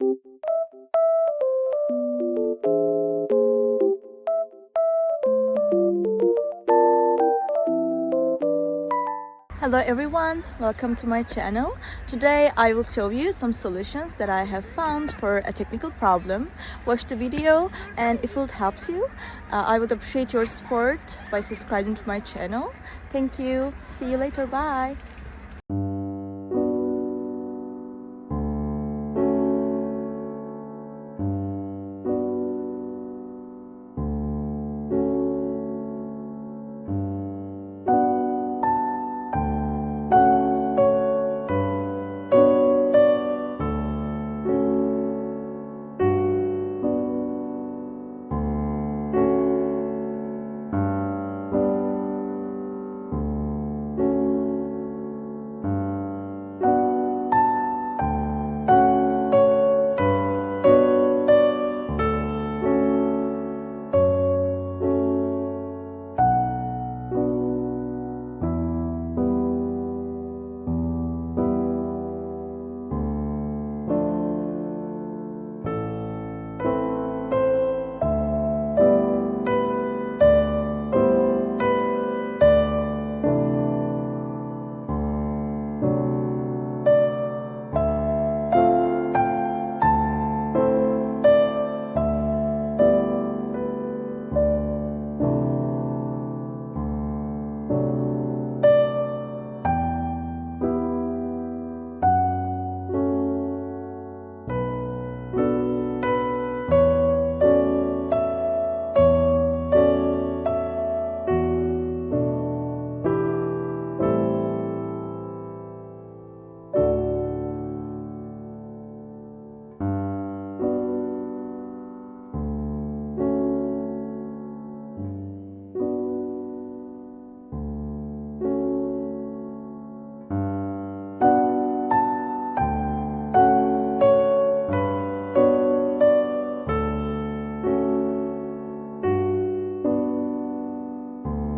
Hello everyone, welcome to my channel. Today I will show you some solutions that I have found for a technical problem. Watch the video, and if it helps you, I would appreciate your support by subscribing to my channel. Thank you. See you later. Bye.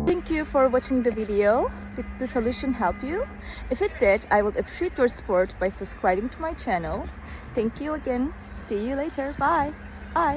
Thank you for watching the video. Did the solution help you? If it did, I would appreciate your support by subscribing to my channel. Thank you again. See you later. Bye. Bye.